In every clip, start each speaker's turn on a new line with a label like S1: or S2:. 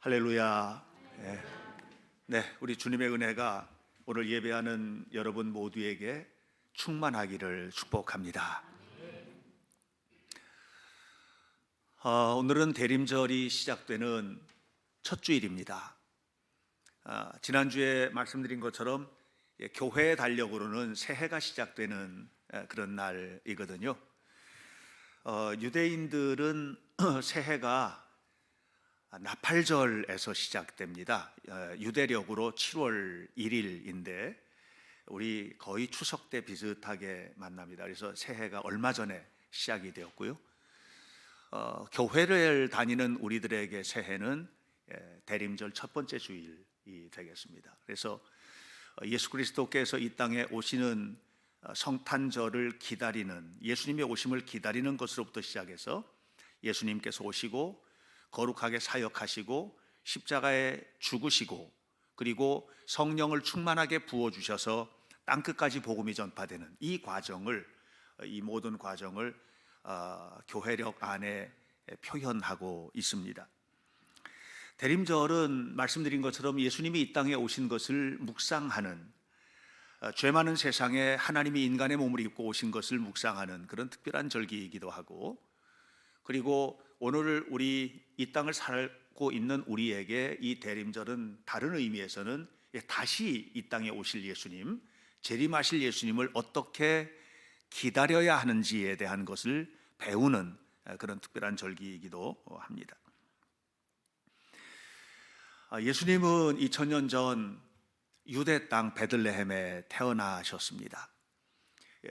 S1: 할렐루야. 네, 우리 주님의 은혜가 오늘 예배하는 여러분 모두에게 충만하기를 축복합니다. 오늘은 대림절이 시작되는 첫 주일입니다. 지난주에 말씀드린 것처럼 교회 달력으로는 새해가 시작되는 그런 날이거든요. 유대인들은 새해가 나팔절에서 시작됩니다. 유대력으로 7월 1일인데 우리 거의 추석 때 비슷하게 만납니다. 그래서 새해가 얼마 전에 시작이 되었고요. 교회를 다니는 우리들에게 새해는 대림절 첫 번째 주일이 되겠습니다. 그래서 예수 그리스도께서 이 땅에 오시는 성탄절을 기다리는, 예수님의 오심을 기다리는 것으로부터 시작해서 예수님께서 오시고 거룩하게 사역하시고 십자가에 죽으시고 그리고 성령을 충만하게 부어주셔서 땅끝까지 복음이 전파되는 이 모든 과정을 교회력 안에 표현하고 있습니다. 대림절은 말씀드린 것처럼 예수님이 이 땅에 오신 것을 묵상하는, 죄 많은 세상에 하나님이 인간의 몸을 입고 오신 것을 묵상하는 그런 특별한 절기이기도 하고, 그리고 오늘 우리 이 땅을 살고 있는 우리에게 이 대림절은 다른 의미에서는 다시 이 땅에 오실 예수님, 재림하실 예수님을 어떻게 기다려야 하는지에 대한 것을 배우는 그런 특별한 절기이기도 합니다. 예수님은 2000년 전 유대 땅 베들레헴에 태어나셨습니다.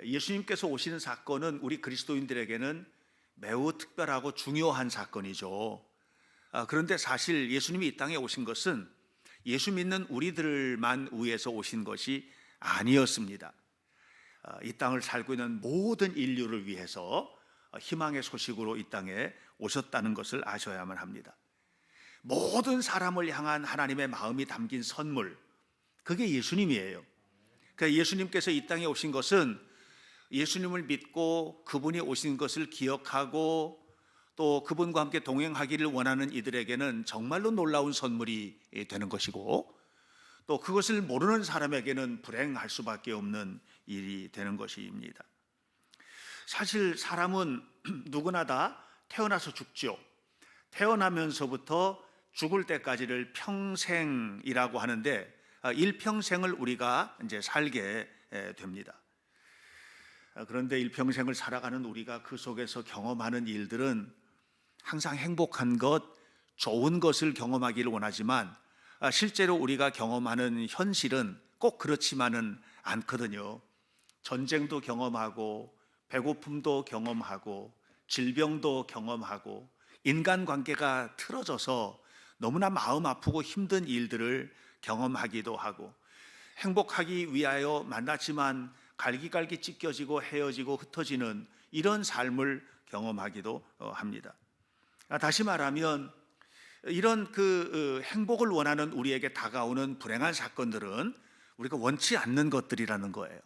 S1: 예수님께서 오시는 사건은 우리 그리스도인들에게는 매우 특별하고 중요한 사건이죠. 그런데 사실 예수님이 이 땅에 오신 것은 예수 믿는 우리들만 위해서 오신 것이 아니었습니다. 이 땅을 살고 있는 모든 인류를 위해서 희망의 소식으로 이 땅에 오셨다는 것을 아셔야만 합니다. 모든 사람을 향한 하나님의 마음이 담긴 선물, 그게 예수님이에요. 그러니까 예수님께서 이 땅에 오신 것은 예수님을 믿고 그분이 오신 것을 기억하고 또 그분과 함께 동행하기를 원하는 이들에게는 정말로 놀라운 선물이 되는 것이고, 또 그것을 모르는 사람에게는 불행할 수밖에 없는 일이 되는 것입니다. 사실 사람은 누구나 다 태어나서 죽죠. 태어나면서부터 죽을 때까지를 평생이라고 하는데, 일평생을 우리가 이제 살게 됩니다. 그런데 일평생을 살아가는 우리가 그 속에서 경험하는 일들은 항상 행복한 것, 좋은 것을 경험하기를 원하지만 실제로 우리가 경험하는 현실은 꼭 그렇지만은 않거든요. 전쟁도 경험하고 배고픔도 경험하고 질병도 경험하고 인간관계가 틀어져서 너무나 마음 아프고 힘든 일들을 경험하기도 하고, 행복하기 위하여 만났지만 갈기갈기 찢겨지고 헤어지고 흩어지는 이런 삶을 경험하기도 합니다. 다시 말하면 이런 행복을 원하는 우리에게 다가오는 불행한 사건들은 우리가 원치 않는 것들이라는 거예요.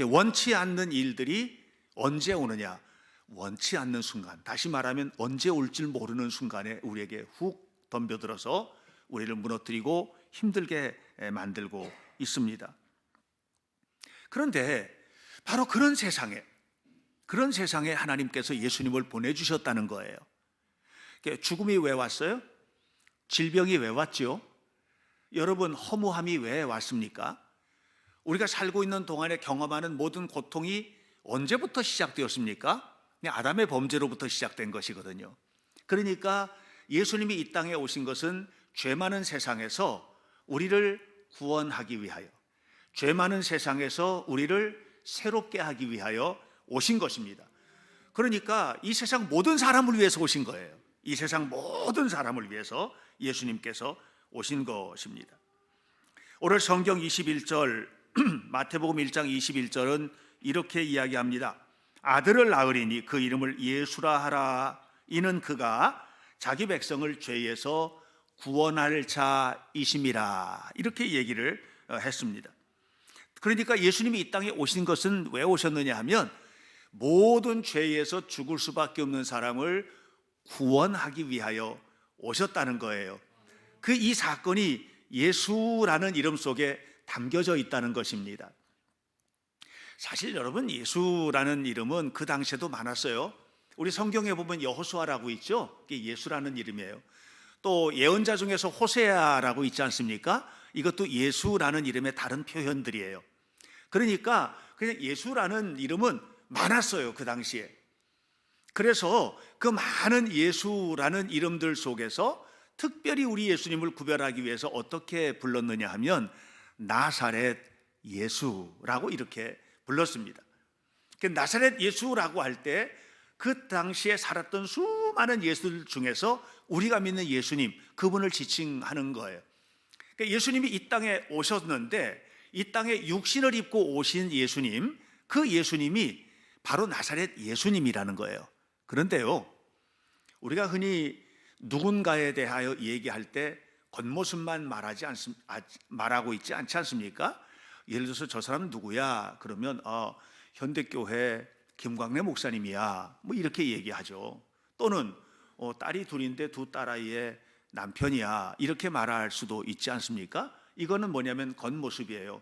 S1: 원치 않는 일들이 언제 오느냐? 원치 않는 순간, 다시 말하면 언제 올 줄 모르는 순간에 우리에게 훅 덤벼들어서 우리를 무너뜨리고 힘들게 만들고 있습니다. 그런데 바로 그런 세상에 하나님께서 예수님을 보내주셨다는 거예요. 죽음이 왜 왔어요? 질병이 왜 왔죠? 여러분, 허무함이 왜 왔습니까? 우리가 살고 있는 동안에 경험하는 모든 고통이 언제부터 시작되었습니까? 그냥 아담의 범죄로부터 시작된 것이거든요. 그러니까 예수님이 이 땅에 오신 것은 죄 많은 세상에서 우리를 구원하기 위하여, 죄 많은 세상에서 우리를 새롭게 하기 위하여 오신 것입니다. 그러니까 이 세상 모든 사람을 위해서 오신 거예요. 이 세상 모든 사람을 위해서 예수님께서 오신 것입니다. 오늘 성경 21절, 마태복음 1장 21절은 이렇게 이야기합니다. 아들을 낳으리니 그 이름을 예수라 하라. 이는 그가 자기 백성을 죄에서 구원할 자이심이라. 이렇게 얘기를 했습니다. 그러니까 예수님이 이 땅에 오신 것은 왜 오셨느냐 하면 모든 죄에서 죽을 수밖에 없는 사람을 구원하기 위하여 오셨다는 거예요. 이 사건이 예수라는 이름 속에 담겨져 있다는 것입니다. 사실 여러분, 예수라는 이름은 그 당시에도 많았어요. 우리 성경에 보면 여호수아라고 있죠. 그게 예수라는 이름이에요. 또 예언자 중에서 호세아라고 있지 않습니까? 이것도 예수라는 이름의 다른 표현들이에요. 그러니까 그냥 예수라는 이름은 많았어요, 그 당시에. 그래서 그 많은 예수라는 이름들 속에서 특별히 우리 예수님을 구별하기 위해서 어떻게 불렀느냐 하면 나사렛 예수라고 이렇게 불렀습니다. 나사렛 예수라고 할 때 그 당시에 살았던 수많은 예수들 중에서 우리가 믿는 예수님, 그분을 지칭하는 거예요. 예수님이 이 땅에 오셨는데 이 땅에 육신을 입고 오신 예수님, 그 예수님이 바로 나사렛 예수님이라는 거예요. 그런데요, 우리가 흔히 누군가에 대하여 얘기할 때 겉모습만 말하고 있지 않지 않습니까? 예를 들어서 저 사람은 누구야? 그러면 현대교회 김광래 목사님이야, 뭐 이렇게 얘기하죠. 또는 딸이 둘인데 두 딸아이의 남편이야, 이렇게 말할 수도 있지 않습니까? 이거는 뭐냐면 겉모습이에요.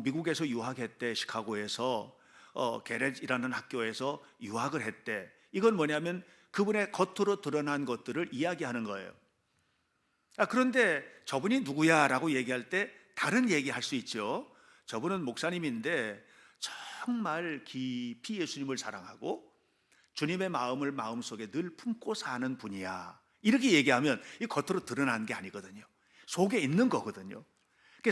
S1: 미국에서 유학했대, 시카고에서 게레지라는 학교에서 유학을 했대. 이건 뭐냐면 그분의 겉으로 드러난 것들을 이야기하는 거예요. 그런데 저분이 누구야? 라고 얘기할 때 다른 얘기할 수 있죠. 저분은 목사님인데 정말 깊이 예수님을 사랑하고 주님의 마음을 마음속에 늘 품고 사는 분이야, 이렇게 얘기하면 이 겉으로 드러난 게 아니거든요. 속에 있는 거거든요.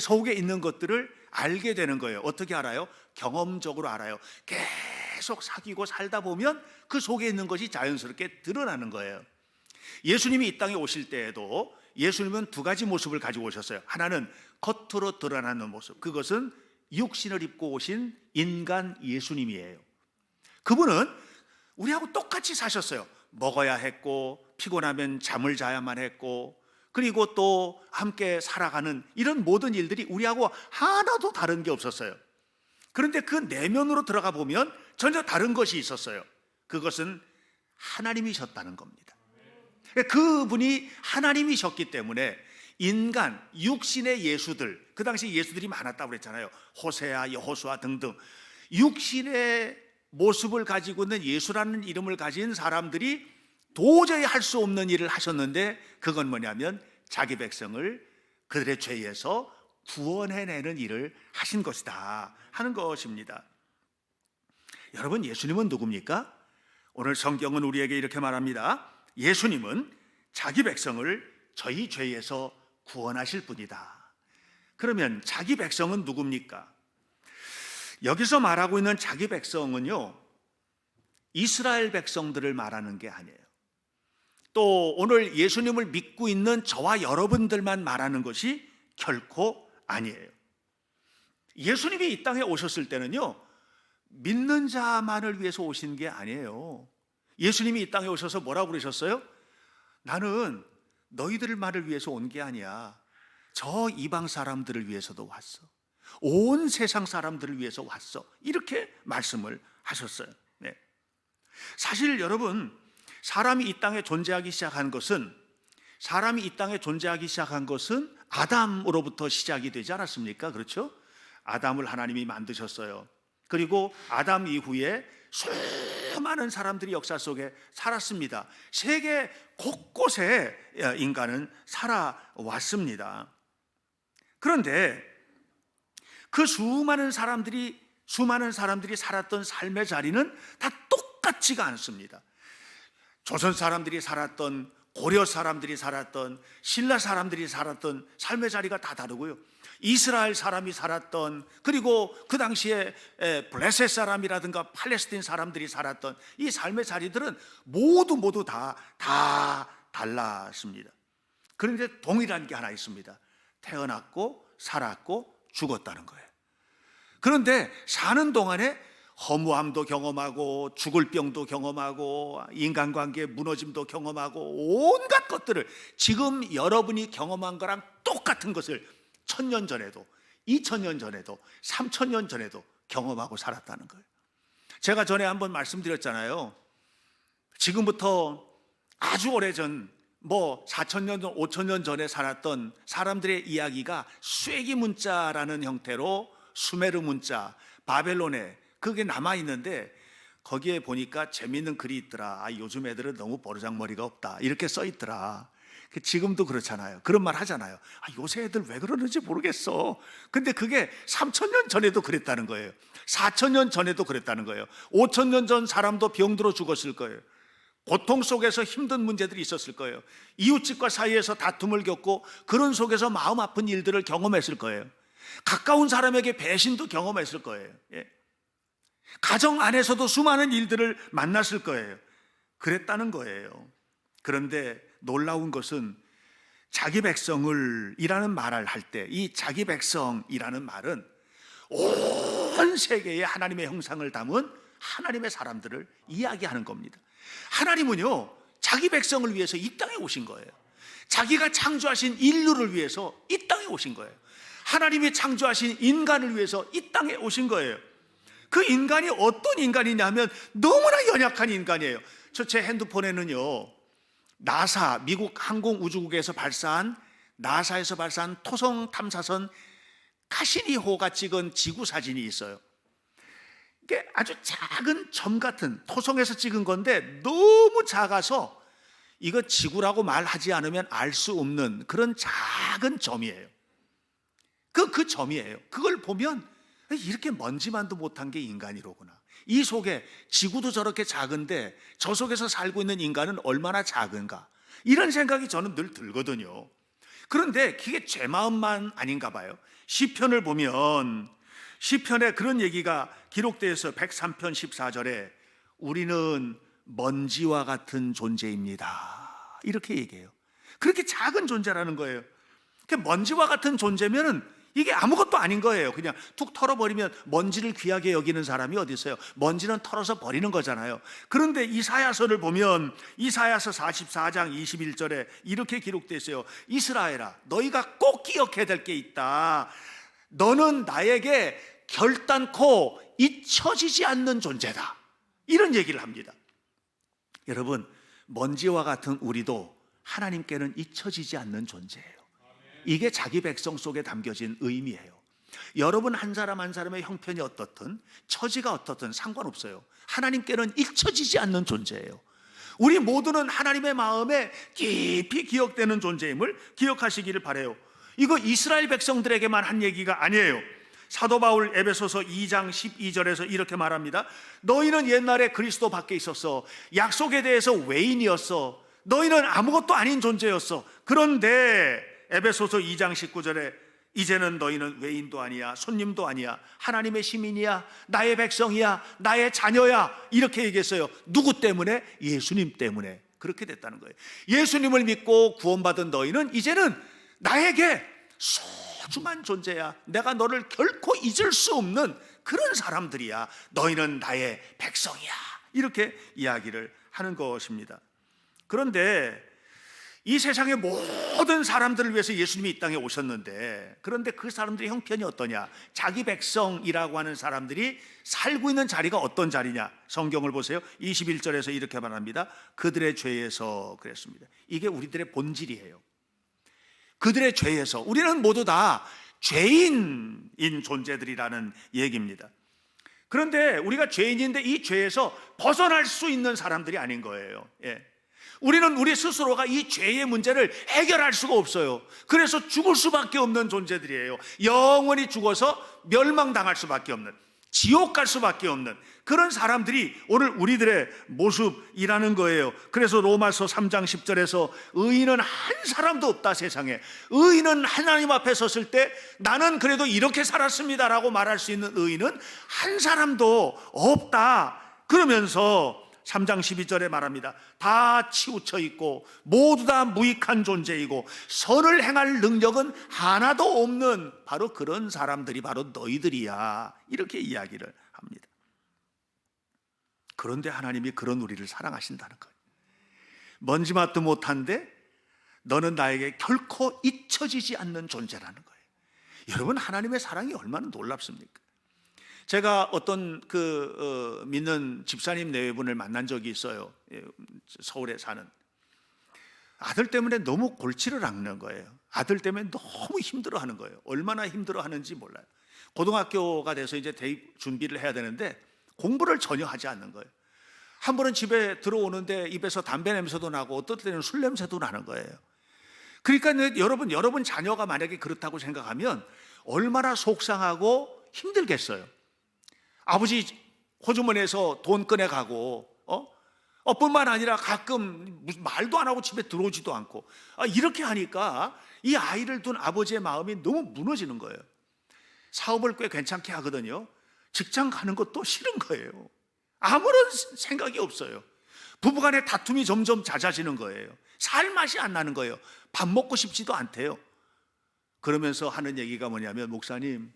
S1: 속에 있는 것들을 알게 되는 거예요. 어떻게 알아요? 경험적으로 알아요. 계속 사귀고 살다 보면 그 속에 있는 것이 자연스럽게 드러나는 거예요. 예수님이 이 땅에 오실 때에도 예수님은 두 가지 모습을 가지고 오셨어요. 하나는 겉으로 드러나는 모습, 그것은 육신을 입고 오신 인간 예수님이에요. 그분은 우리하고 똑같이 사셨어요. 먹어야 했고 피곤하면 잠을 자야만 했고, 그리고 또 함께 살아가는 이런 모든 일들이 우리하고 하나도 다른 게 없었어요. 그런데 그 내면으로 들어가 보면 전혀 다른 것이 있었어요. 그것은 하나님이셨다는 겁니다. 그분이 하나님이셨기 때문에 인간, 육신의 예수들, 그 당시 예수들이 많았다고 그랬잖아요. 호세아, 여호수아 등등 육신의 모습을 가지고 있는 예수라는 이름을 가진 사람들이 도저히 할 수 없는 일을 하셨는데, 그건 뭐냐면 자기 백성을 그들의 죄에서 구원해내는 일을 하신 것이다 하는 것입니다. 여러분, 예수님은 누굽니까? 오늘 성경은 우리에게 이렇게 말합니다. 예수님은 자기 백성을 저희 죄에서 구원하실 분이다. 그러면 자기 백성은 누굽니까? 여기서 말하고 있는 자기 백성은요, 이스라엘 백성들을 말하는 게 아니에요. 또 오늘 예수님을 믿고 있는 저와 여러분들만 말하는 것이 결코 아니에요. 예수님이 이 땅에 오셨을 때는요, 믿는 자만을 위해서 오신 게 아니에요. 예수님이 이 땅에 오셔서 뭐라고 그러셨어요? 나는 너희들만을 위해서 온 게 아니야. 저 이방 사람들을 위해서도 왔어. 온 세상 사람들을 위해서 왔어. 이렇게 말씀을 하셨어요. 네. 사실 여러분, 사람이 이 땅에 존재하기 시작한 것은 아담으로부터 시작이 되지 않았습니까? 그렇죠? 아담을 하나님이 만드셨어요. 그리고 아담 이후에 수많은 사람들이 역사 속에 살았습니다. 세계 곳곳에 인간은 살아왔습니다. 그런데 그 수많은 사람들이 살았던 삶의 자리는 다 똑같지가 않습니다. 조선 사람들이 살았던, 고려 사람들이 살았던, 신라 사람들이 살았던 삶의 자리가 다 다르고요. 이스라엘 사람이 살았던, 그리고 그 당시에 블레셋 사람이라든가 팔레스틴 사람들이 살았던 이 삶의 자리들은 모두 다 달랐습니다. 그런데 동일한 게 하나 있습니다. 태어났고 살았고 죽었다는 거예요. 그런데 사는 동안에 허무함도 경험하고 죽을 병도 경험하고 인간관계의 무너짐도 경험하고 온갖 것들을 지금 여러분이 경험한 거랑 똑같은 것을 1000년 전에도 2000년 전에도 3000년 전에도 경험하고 살았다는 거예요. 제가 전에 한번 말씀드렸잖아요. 지금부터 아주 오래전 뭐 4,000년 전, 5,000년 전에 살았던 사람들의 이야기가 쇠기 문자라는 형태로 수메르 문자, 바벨론에 그게 남아 있는데 거기에 보니까 재미있는 글이 있더라. 아, 요즘 애들은 너무 버르장머리가 없다. 이렇게 써 있더라. 지금도 그렇잖아요. 그런 말 하잖아요. 아, 요새 애들 왜 그러는지 모르겠어. 근데 그게 3,000년 전에도 그랬다는 거예요. 4,000년 전에도 그랬다는 거예요. 5,000년 전 사람도 병들어 죽었을 거예요. 고통 속에서 힘든 문제들이 있었을 거예요. 이웃집과 사이에서 다툼을 겪고 그런 속에서 마음 아픈 일들을 경험했을 거예요. 가까운 사람에게 배신도 경험했을 거예요. 예. 가정 안에서도 수많은 일들을 만났을 거예요. 그랬다는 거예요. 그런데 놀라운 것은 자기 백성을 이라는 말을 할 때 이 자기 백성이라는 말은 온 세계에 하나님의 형상을 담은 하나님의 사람들을 이야기하는 겁니다. 하나님은요, 자기 백성을 위해서 이 땅에 오신 거예요. 자기가 창조하신 인류를 위해서 이 땅에 오신 거예요. 하나님이 창조하신 인간을 위해서 이 땅에 오신 거예요. 그 인간이 어떤 인간이냐면 너무나 연약한 인간이에요. 제 핸드폰에는요, 나사, 미국 항공우주국에서 발사한, 나사에서 발사한 토성 탐사선 카시니호가 찍은 지구 사진이 있어요. 이게 아주 작은 점 같은, 토성에서 찍은 건데 너무 작아서 이거 지구라고 말하지 않으면 알 수 없는 그런 작은 점이에요. 그 점이에요. 그걸 보면 이렇게 먼지만도 못한 게 인간이로구나. 이 속에 지구도 저렇게 작은데 저 속에서 살고 있는 인간은 얼마나 작은가, 이런 생각이 저는 늘 들거든요. 그런데 그게 제 마음만 아닌가 봐요. 시편을 보면 시편에 그런 얘기가 기록되어 있어요. 103편 14절에 우리는 먼지와 같은 존재입니다, 이렇게 얘기해요. 그렇게 작은 존재라는 거예요. 먼지와 같은 존재면은 이게 아무것도 아닌 거예요. 그냥 툭 털어버리면, 먼지를 귀하게 여기는 사람이 어디 있어요? 먼지는 털어서 버리는 거잖아요. 그런데 이사야서를 보면 이사야서 44장 21절에 이렇게 기록되어 있어요. 이스라엘아, 너희가 꼭 기억해야 될 게 있다. 너는 나에게 결단코 잊혀지지 않는 존재다, 이런 얘기를 합니다. 여러분, 먼지와 같은 우리도 하나님께는 잊혀지지 않는 존재예요. 이게 자기 백성 속에 담겨진 의미예요. 여러분 한 사람 한 사람의 형편이 어떻든, 처지가 어떻든 상관없어요. 하나님께는 잊혀지지 않는 존재예요. 우리 모두는 하나님의 마음에 깊이 기억되는 존재임을 기억하시기를 바라요. 이거 이스라엘 백성들에게만 한 얘기가 아니에요. 사도 바울 에베소서 2장 12절에서 이렇게 말합니다. 너희는 옛날에 그리스도 밖에 있었어. 약속에 대해서 외인이었어. 너희는 아무것도 아닌 존재였어. 그런데 에베소서 2장 19절에 이제는 너희는 외인도 아니야, 손님도 아니야, 하나님의 시민이야, 나의 백성이야, 나의 자녀야, 이렇게 얘기했어요. 누구 때문에? 예수님 때문에 그렇게 됐다는 거예요. 예수님을 믿고 구원받은 너희는 이제는 나에게 소중한 존재야. 내가 너를 결코 잊을 수 없는 그런 사람들이야. 너희는 나의 백성이야, 이렇게 이야기를 하는 것입니다. 그런데 이 세상의 모든 사람들을 위해서 예수님이 이 땅에 오셨는데, 그런데 그 사람들의 형편이 어떠냐? 자기 백성이라고 하는 사람들이 살고 있는 자리가 어떤 자리냐? 성경을 보세요. 21절에서 이렇게 말합니다. 그들의 죄에서 그랬습니다. 이게 우리들의 본질이에요. 그들의 죄에서, 우리는 모두 다 죄인인 존재들이라는 얘기입니다. 그런데 우리가 죄인인데 이 죄에서 벗어날 수 있는 사람들이 아닌 거예요. 예. 우리는 우리 스스로가 이 죄의 문제를 해결할 수가 없어요. 그래서 죽을 수밖에 없는 존재들이에요. 영원히 죽어서 멸망당할 수밖에 없는, 지옥 갈 수밖에 없는 그런 사람들이 오늘 우리들의 모습이라는 거예요. 그래서 로마서 3장 10절에서 의인은 한 사람도 없다, 세상에. 의인은 하나님 앞에 섰을 때 나는 그래도 이렇게 살았습니다라고 말할 수 있는 의인은 한 사람도 없다, 그러면서 3장 12절에 말합니다. 다 치우쳐 있고 모두 다 무익한 존재이고 선을 행할 능력은 하나도 없는 바로 그런 사람들이 바로 너희들이야, 이렇게 이야기를 합니다. 그런데 하나님이 그런 우리를 사랑하신다는 거예요. 먼지맛도 못한데 너는 나에게 결코 잊혀지지 않는 존재라는 거예요. 여러분, 하나님의 사랑이 얼마나 놀랍습니까? 제가 어떤 믿는 집사님 네 분을 만난 적이 있어요. 서울에 사는. 아들 때문에 너무 골치를 앓는 거예요. 아들 때문에 너무 힘들어하는 거예요. 얼마나 힘들어하는지 몰라요. 고등학교가 돼서 이제 대입 준비를 해야 되는데 공부를 전혀 하지 않는 거예요. 한 번은 집에 들어오는데 입에서 담배 냄새도 나고 어떨 때는 술 냄새도 나는 거예요. 그러니까 여러분 자녀가 만약에 그렇다고 생각하면 얼마나 속상하고 힘들겠어요. 아버지 호주머니에서 돈 꺼내가고 뿐만 아니라 가끔 무슨 말도 안 하고 집에 들어오지도 않고 이렇게 하니까 이 아이를 둔 아버지의 마음이 너무 무너지는 거예요. 사업을 꽤 괜찮게 하거든요. 직장 가는 것도 싫은 거예요. 아무런 생각이 없어요. 부부간의 다툼이 점점 잦아지는 거예요. 살 맛이 안 나는 거예요. 밥 먹고 싶지도 않대요. 그러면서 하는 얘기가 뭐냐면, 목사님,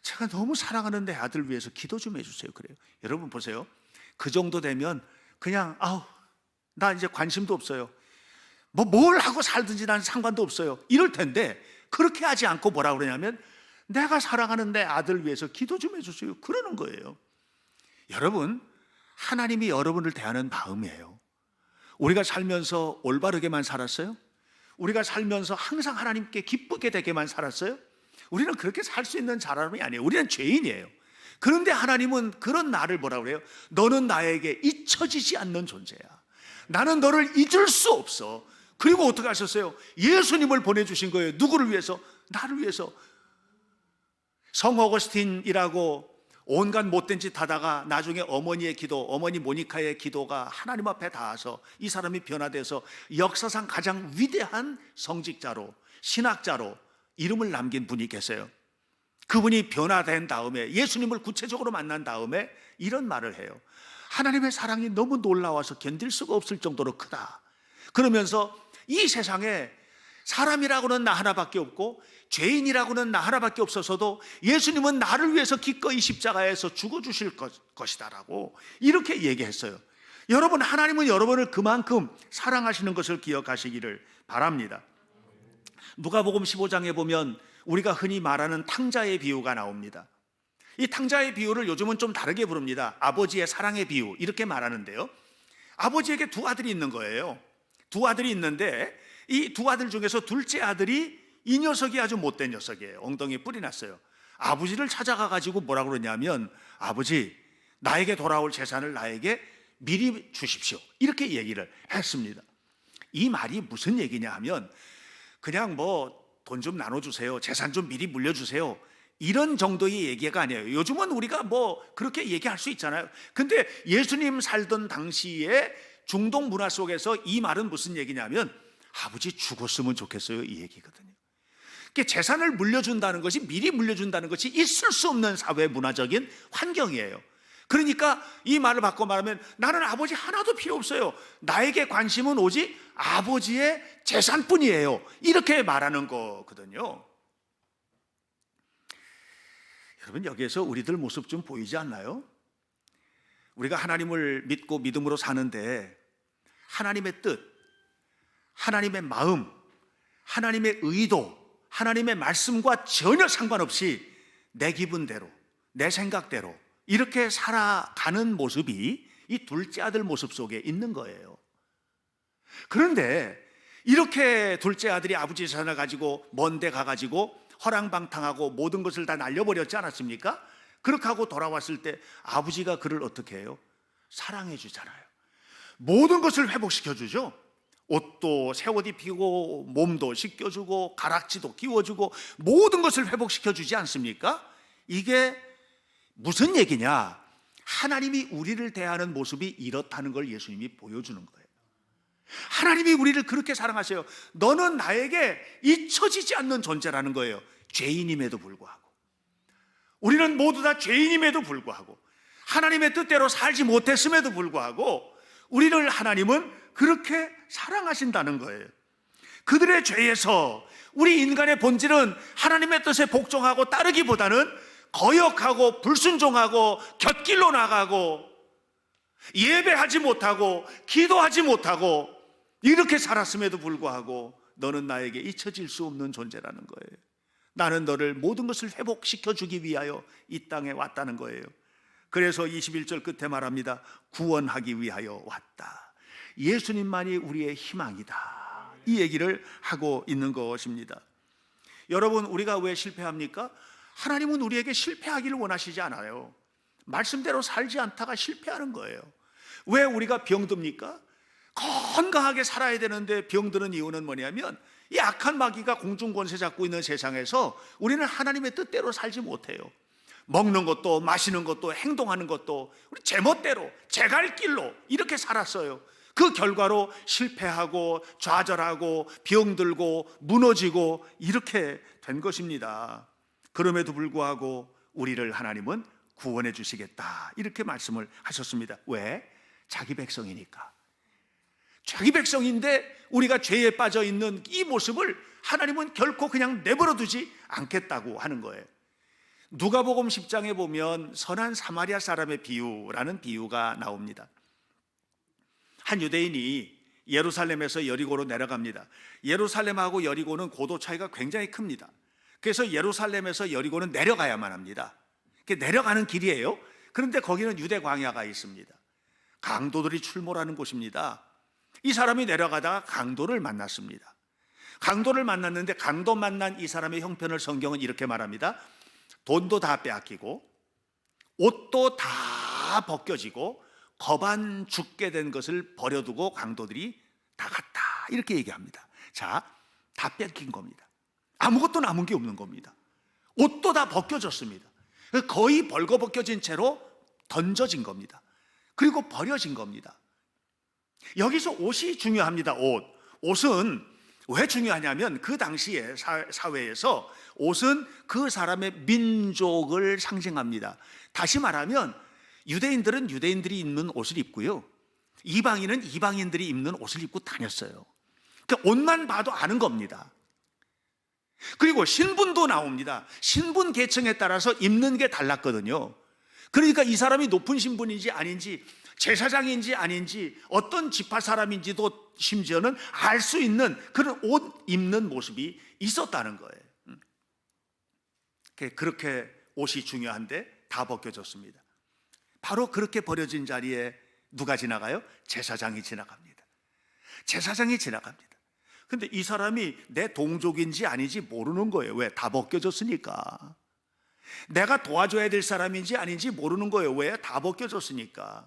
S1: 제가 너무 사랑하는 내 아들 위해서 기도 좀 해주세요. 그래요. 여러분 보세요. 그 정도 되면 그냥 나 이제 관심도 없어요. 뭘 하고 살든지 난 상관도 없어요. 이럴 텐데 그렇게 하지 않고 뭐라 그러냐면, 내가 사랑하는 내 아들 위해서 기도 좀 해주세요. 그러는 거예요. 여러분, 하나님이 여러분을 대하는 마음이에요. 우리가 살면서 올바르게만 살았어요? 우리가 살면서 항상 하나님께 기쁘게 되게만 살았어요? 우리는 그렇게 살 수 있는 사람이 아니에요. 우리는 죄인이에요. 그런데 하나님은 그런 나를 뭐라고 그래요? 너는 나에게 잊혀지지 않는 존재야. 나는 너를 잊을 수 없어. 그리고 어떻게 하셨어요? 예수님을 보내주신 거예요. 누구를 위해서? 나를 위해서. 성 어거스틴이라고 온갖 못된 짓 하다가 나중에 어머니의 기도, 어머니 모니카의 기도가 하나님 앞에 닿아서 이 사람이 변화돼서 역사상 가장 위대한 성직자로, 신학자로 이름을 남긴 분이 계세요. 그분이 변화된 다음에, 예수님을 구체적으로 만난 다음에 이런 말을 해요. 하나님의 사랑이 너무 놀라워서 견딜 수가 없을 정도로 크다. 그러면서 이 세상에 사람이라고는 나 하나밖에 없고 죄인이라고는 나 하나밖에 없어서도 예수님은 나를 위해서 기꺼이 십자가에서 죽어주실 것이다라고 이렇게 얘기했어요. 여러분, 하나님은 여러분을 그만큼 사랑하시는 것을 기억하시기를 바랍니다. 누가복음 15장에 보면 우리가 흔히 말하는 탕자의 비유가 나옵니다. 이 탕자의 비유를 요즘은 좀 다르게 부릅니다. 아버지의 사랑의 비유, 이렇게 말하는데요. 아버지에게 두 아들이 있는 거예요. 두 아들이 있는데 이 두 아들 중에서 둘째 아들이, 이 녀석이 아주 못된 녀석이에요. 엉덩이에 뿔이 났어요. 아버지를 찾아가 가지고 뭐라고 그러냐면, 아버지, 나에게 돌아올 재산을 나에게 미리 주십시오, 이렇게 얘기를 했습니다. 이 말이 무슨 얘기냐 하면, 그냥 돈 좀 나눠주세요, 재산 좀 미리 물려주세요, 이런 정도의 얘기가 아니에요. 요즘은 우리가 그렇게 얘기할 수 있잖아요. 근데 예수님 살던 당시에 중동 문화 속에서 이 말은 무슨 얘기냐면, 아버지 죽었으면 좋겠어요, 이 얘기거든요. 그러니까 재산을 물려준다는 것이, 미리 물려준다는 것이 있을 수 없는 사회 문화적인 환경이에요. 그러니까 이 말을 바꿔 말하면, 나는 아버지 하나도 필요 없어요, 나에게 관심은 오직 아버지의 재산뿐이에요, 이렇게 말하는 거거든요. 여러분, 여기에서 우리들 모습 좀 보이지 않나요? 우리가 하나님을 믿고 믿음으로 사는데 하나님의 뜻, 하나님의 마음, 하나님의 의도, 하나님의 말씀과 전혀 상관없이 내 기분대로, 내 생각대로 이렇게 살아가는 모습이 이 둘째 아들 모습 속에 있는 거예요. 그런데 이렇게 둘째 아들이 아버지 재산을 가지고 먼 데 가가지고 허랑방탕하고 모든 것을 다 날려버렸지 않았습니까? 그렇게 하고 돌아왔을 때 아버지가 그를 어떻게 해요? 사랑해 주잖아요. 모든 것을 회복시켜 주죠. 옷도 새 옷 입히고 몸도 씻겨주고 가락지도 끼워주고 모든 것을 회복시켜 주지 않습니까? 이게 무슨 얘기냐? 하나님이 우리를 대하는 모습이 이렇다는 걸 예수님이 보여주는 거예요. 하나님이 우리를 그렇게 사랑하세요. 너는 나에게 잊혀지지 않는 존재라는 거예요. 죄인임에도 불구하고, 우리는 모두 다 죄인임에도 불구하고, 하나님의 뜻대로 살지 못했음에도 불구하고 우리를 하나님은 그렇게 사랑하신다는 거예요. 그들의 죄에서 우리 인간의 본질은 하나님의 뜻에 복종하고 따르기보다는 거역하고 불순종하고 곁길로 나가고 예배하지 못하고 기도하지 못하고 이렇게 살았음에도 불구하고 너는 나에게 잊혀질 수 없는 존재라는 거예요. 나는 너를 모든 것을 회복시켜 주기 위하여 이 땅에 왔다는 거예요. 그래서 21절 끝에 말합니다. 구원하기 위하여 왔다. 예수님만이 우리의 희망이다. 이 얘기를 하고 있는 것입니다. 여러분, 우리가 왜 실패합니까? 하나님은 우리에게 실패하기를 원하시지 않아요. 말씀대로 살지 않다가 실패하는 거예요. 왜 우리가 병듭니까? 건강하게 살아야 되는데 병드는 이유는 뭐냐면 이 악한 마귀가 공중권세 잡고 있는 세상에서 우리는 하나님의 뜻대로 살지 못해요. 먹는 것도 마시는 것도 행동하는 것도 우리 제멋대로 제갈 길로 이렇게 살았어요. 그 결과로 실패하고 좌절하고 병들고 무너지고 이렇게 된 것입니다. 그럼에도 불구하고 우리를 하나님은 구원해 주시겠다 이렇게 말씀을 하셨습니다. 왜? 자기 백성이니까. 자기 백성인데 우리가 죄에 빠져 있는 이 모습을 하나님은 결코 그냥 내버려 두지 않겠다고 하는 거예요. 누가복음 10장에 보면 선한 사마리아 사람의 비유라는 비유가 나옵니다. 한 유대인이 예루살렘에서 여리고로 내려갑니다. 예루살렘하고 여리고는 고도 차이가 굉장히 큽니다. 그래서 예루살렘에서 여리고는 내려가야만 합니다. 내려가는 길이에요. 그런데 거기는 유대 광야가 있습니다. 강도들이 출몰하는 곳입니다. 이 사람이 내려가다가 강도를 만났습니다. 강도를 만났는데 강도 만난 이 사람의 형편을 성경은 이렇게 말합니다. 돈도 다 빼앗기고 옷도 다 벗겨지고 거반 죽게 된 것을 버려두고 강도들이 다 갔다 이렇게 얘기합니다. 자, 다 뺏긴 겁니다. 아무것도 남은 게 없는 겁니다. 옷도 다 벗겨졌습니다. 거의 벌거벗겨진 채로 던져진 겁니다. 그리고 버려진 겁니다. 여기서 옷이 중요합니다. 옷은 왜 중요하냐면 그 당시에 사회에서 옷은 그 사람의 민족을 상징합니다. 다시 말하면 유대인들은 유대인들이 입는 옷을 입고요, 이방인은 이방인들이 입는 옷을 입고 다녔어요. 그러니까 옷만 봐도 아는 겁니다. 그리고 신분도 나옵니다. 신분 계층에 따라서 입는 게 달랐거든요. 그러니까 이 사람이 높은 신분인지 아닌지, 제사장인지 아닌지, 어떤 지파 사람인지도 심지어는 알 수 있는 그런 옷 입는 모습이 있었다는 거예요. 그렇게 옷이 중요한데 다 벗겨졌습니다. 바로 그렇게 버려진 자리에 누가 지나가요? 제사장이 지나갑니다. 제사장이 지나갑니다. 근데 이 사람이 내 동족인지 아닌지 모르는 거예요. 왜? 다 벗겨졌으니까. 내가 도와줘야 될 사람인지 아닌지 모르는 거예요. 왜? 다 벗겨졌으니까.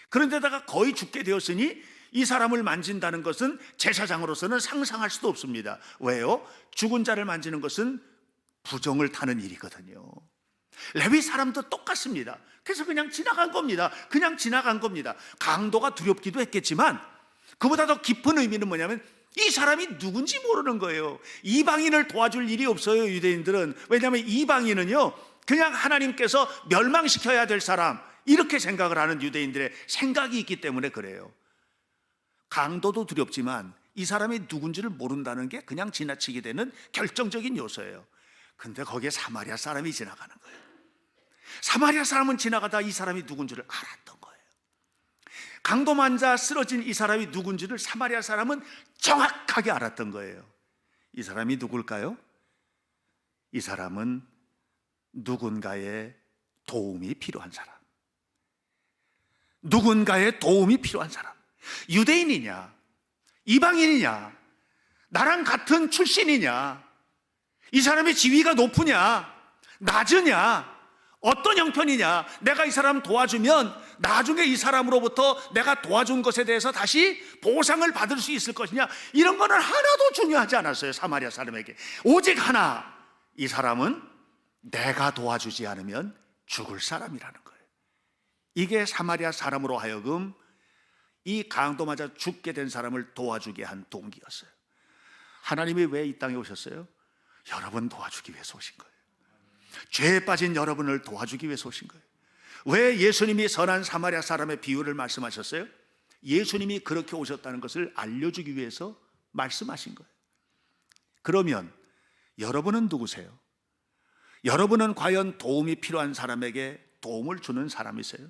S1: 그런데다가 거의 죽게 되었으니 이 사람을 만진다는 것은 제사장으로서는 상상할 수도 없습니다. 왜요? 죽은 자를 만지는 것은 부정을 타는 일이거든요. 레위 사람도 똑같습니다. 그래서 그냥 지나간 겁니다. 그냥 지나간 겁니다. 강도가 두렵기도 했겠지만 그보다 더 깊은 의미는 뭐냐면 이 사람이 누군지 모르는 거예요. 이방인을 도와줄 일이 없어요, 유대인들은. 왜냐하면 이방인은요, 그냥 하나님께서 멸망시켜야 될 사람, 이렇게 생각을 하는 유대인들의 생각이 있기 때문에 그래요. 강도도 두렵지만 이 사람이 누군지를 모른다는 게 그냥 지나치게 되는 결정적인 요소예요. 근데 거기에 사마리아 사람이 지나가는 거예요. 사마리아 사람은 지나가다 이 사람이 누군지를 알았던 거예요. 강도 만자 쓰러진 이 사람이 누군지를 사마리아 사람은 정확하게 알았던 거예요. 이 사람이 누굴까요? 이 사람은 누군가의 도움이 필요한 사람, 누군가의 도움이 필요한 사람. 유대인이냐, 이방인이냐, 나랑 같은 출신이냐, 이 사람의 지위가 높으냐, 낮으냐, 어떤 형편이냐, 내가 이 사람 도와주면 나중에 이 사람으로부터 내가 도와준 것에 대해서 다시 보상을 받을 수 있을 것이냐, 이런 거는 하나도 중요하지 않았어요. 사마리아 사람에게 오직 하나, 이 사람은 내가 도와주지 않으면 죽을 사람이라는 거예요. 이게 사마리아 사람으로 하여금 이 강도 맞아 죽게 된 사람을 도와주게 한 동기였어요. 하나님이 왜 이 땅에 오셨어요? 여러분 도와주기 위해서 오신 거예요. 죄에 빠진 여러분을 도와주기 위해서 오신 거예요. 왜 예수님이 선한 사마리아 사람의 비유를 말씀하셨어요? 예수님이 그렇게 오셨다는 것을 알려주기 위해서 말씀하신 거예요. 그러면 여러분은 누구세요? 여러분은 과연 도움이 필요한 사람에게 도움을 주는 사람이세요?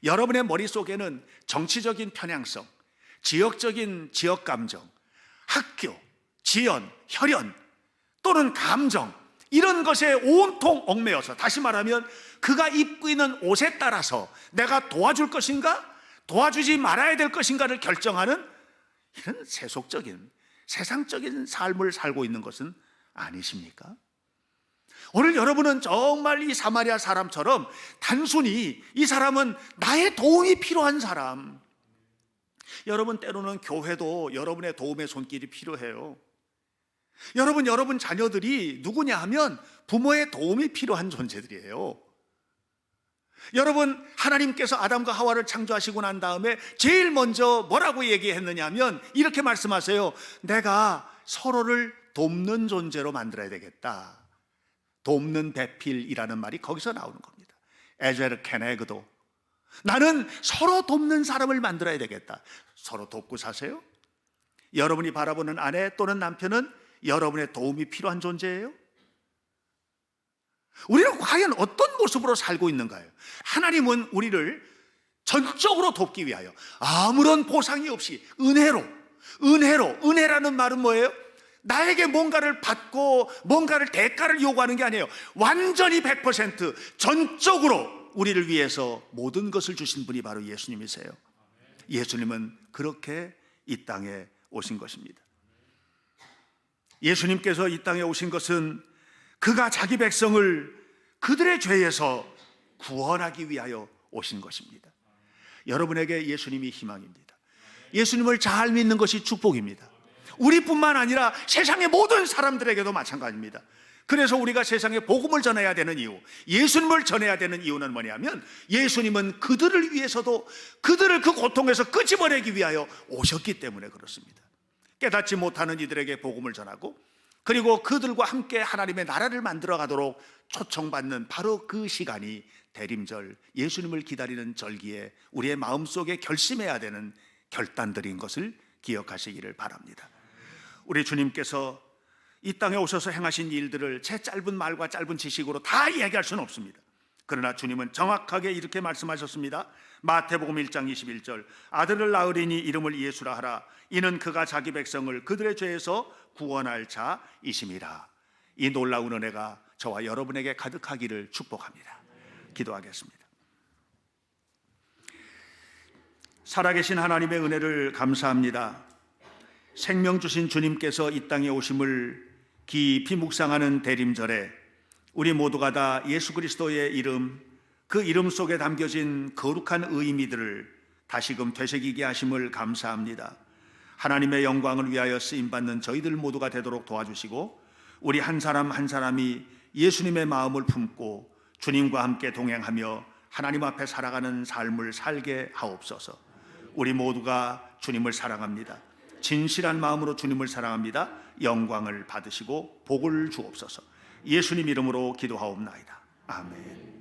S1: 여러분의 머릿속에는 정치적인 편향성, 지역적인 지역감정, 학교, 지연, 혈연 또는 감정, 이런 것에 온통 얽매여서, 다시 말하면 그가 입고 있는 옷에 따라서 내가 도와줄 것인가 도와주지 말아야 될 것인가를 결정하는 이런 세속적인 세상적인 삶을 살고 있는 것은 아니십니까? 오늘 여러분은 정말 이 사마리아 사람처럼 단순히 이 사람은 나의 도움이 필요한 사람, 여러분 때로는 교회도 여러분의 도움의 손길이 필요해요. 여러분 자녀들이 누구냐 하면 부모의 도움이 필요한 존재들이에요. 여러분, 하나님께서 아담과 하와를 창조하시고 난 다음에 제일 먼저 뭐라고 얘기했느냐 하면 이렇게 말씀하세요. 내가 서로를 돕는 존재로 만들어야 되겠다. 돕는 배필이라는 말이 거기서 나오는 겁니다. 에제르 케네그도, 나는 서로 돕는 사람을 만들어야 되겠다. 서로 돕고 사세요? 여러분이 바라보는 아내 또는 남편은 여러분의 도움이 필요한 존재예요? 우리는 과연 어떤 모습으로 살고 있는가요? 하나님은 우리를 전적으로 돕기 위하여 아무런 보상이 없이 은혜라는 말은 뭐예요? 나에게 뭔가를 받고 뭔가를 대가를 요구하는 게 아니에요. 완전히 100% 전적으로 우리를 위해서 모든 것을 주신 분이 바로 예수님이세요. 예수님은 그렇게 이 땅에 오신 것입니다. 예수님께서 이 땅에 오신 것은 그가 자기 백성을 그들의 죄에서 구원하기 위하여 오신 것입니다. 여러분에게 예수님이 희망입니다. 예수님을 잘 믿는 것이 축복입니다. 우리뿐만 아니라 세상의 모든 사람들에게도 마찬가지입니다. 그래서 우리가 세상에 복음을 전해야 되는 이유, 예수님을 전해야 되는 이유는 뭐냐면 예수님은 그들을 위해서도 그들을 그 고통에서 끄집어내기 위하여 오셨기 때문에 그렇습니다. 깨닫지 못하는 이들에게 복음을 전하고 그리고 그들과 함께 하나님의 나라를 만들어 가도록 초청받는 바로 그 시간이 대림절, 예수님을 기다리는 절기에 우리의 마음속에 결심해야 되는 결단들인 것을 기억하시기를 바랍니다. 우리 주님께서 이 땅에 오셔서 행하신 일들을 제 짧은 말과 짧은 지식으로 다 이야기할 수는 없습니다. 그러나 주님은 정확하게 이렇게 말씀하셨습니다. 마태복음 1장 21절, 아들을 낳으리니 이름을 예수라 하라. 이는 그가 자기 백성을 그들의 죄에서 구원할 자이심이라. 이 놀라운 은혜가 저와 여러분에게 가득하기를 축복합니다. 기도하겠습니다. 살아계신 하나님의 은혜를 감사합니다. 생명 주신 주님께서 이 땅에 오심을 깊이 묵상하는 대림절에 우리 모두가 다 예수 그리스도의 이름, 그 이름 속에 담겨진 거룩한 의미들을 다시금 되새기게 하심을 감사합니다. 하나님의 영광을 위하여 쓰임받는 저희들 모두가 되도록 도와주시고 우리 한 사람 한 사람이 예수님의 마음을 품고 주님과 함께 동행하며 하나님 앞에 살아가는 삶을 살게 하옵소서. 우리 모두가 주님을 사랑합니다. 진실한 마음으로 주님을 사랑합니다. 영광을 받으시고 복을 주옵소서. 예수님 이름으로 기도하옵나이다. 아멘.